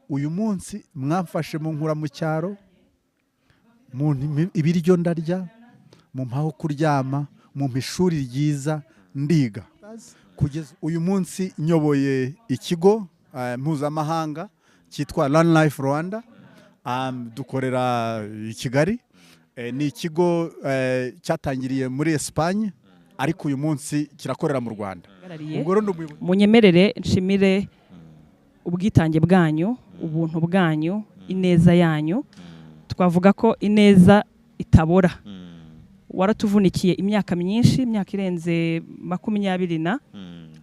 uyu munsi mwamfashe mu nkura mu cyaro, ibiryo ndarya, mu mpaho kuryama, mu ishuri ryiza ndiga. Kugeza uyu munsi nyoboye ikigo mpuzamahanga cyitwa Run Life Rwanda, dukorera i Kigali. Ni ikigo cyatangiriye muri Espagne ariko uyu munsi kirakorera mu Rwanda. Munyemerere nshimire ubwitange bwanyu, ubuntu bwanyu, ineza yanyu. Twavuga ko ineza itabora. Waratuvunikiye imyaka myinshi, imyaka irenze 20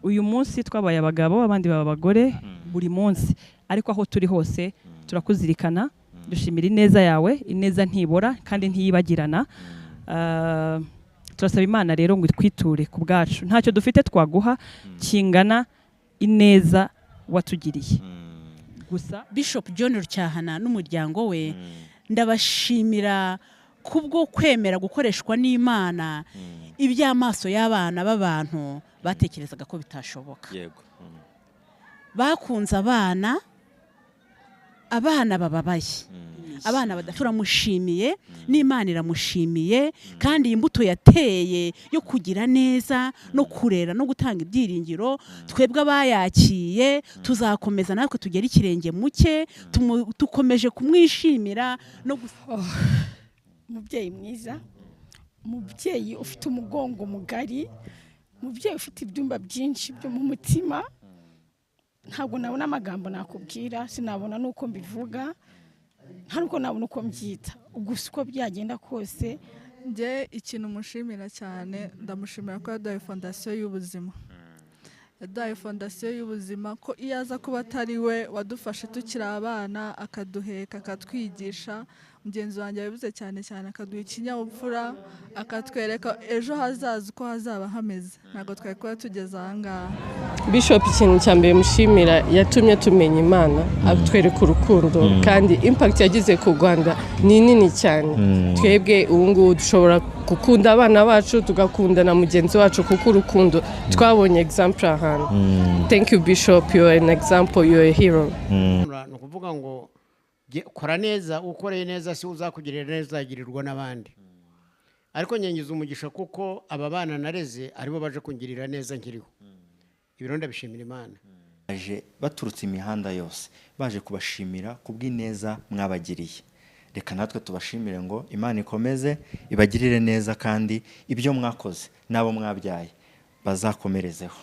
uyu munsi twabaye abagabo, abandi baba abagore buri munsi, ariko aho turi hose turakuzirikana. Dushimira ineza yawe, ineza ntibora kandi ntiyibagirana. Turasaba Imana rero ngo itwiture ku bwacu, ntacyo dufite twaguha kingana ineza watugiriye. Gusa Bishop John Rucyahana n'umuryango we ndabashimira kubwo kwemera gukoreshwa n'Imana iby'amaso y'abana b'abantu batekerezaga ko bitashoboka. Bakunze abana bababaye, abana badashuramushimiye, n'Imana iramushimiye, kandi imbuto yateye yo kugira neza no kurera no gutanga ibyiringiro, twebwe abayakiye tuzakomeza natwe tugera ikirenge muke, tukomeje kumwishimira no umubyeyi mwiza, umubyeyi ufite umugongo mugari, umubyeyi ufite ibyumba byinshi byo mu mutima. Ntabwo nabona amagambo nakubwira, sinabona nuko mbivuga, ntabwo nabona uko mbyita. Gusa uko byagenda kose, nje ikintu mushimira cyane, ndamushimira ko yaduhaye fondasiyo y'ubuzima. Yaduhaye fondasiyo y'ubuzima, ko iyo aza kuba atari we wadufashe tukiri abana, akaduheka, akatwigisha. Mugenzi wanjye yabivuze cyane akaduha ikinyabupfura, akatwereka ejo hazaza uko hazaba hameze. Ntabwo twari kuba tugeze aha ngaha. Bishop ikintu cya mbere mushimira, yatumye tumenya Imana, atwereka urukundo, kandi impact yagize ku Rwanda ni nini cyane. Twebwe ubu ngubu dushobora gukunda abana bacu, tugakunda na mugenzi wacu, kuko urukundo twabonye example ahantu. Thank you Bishop, you are an example, you are a hero. Nukuvuga ngo kora neza, ukoreye neza si uzakugirira neza, uzagirirwa n'abandi. Ariko nyengiza umugisha kuko aba bana nareze aribo baje kungirira neza nkiriho. Ibiro ndabishimira Imana. Baje baturutse imihanda yose, baje kubashimira kubw'ineza mwabagiriye. Reka natwe tubashimire ngo Imana ikomeze ibagirire neza, kandi ibyo mwakoze nabo mwabyaye bazakomerezeho.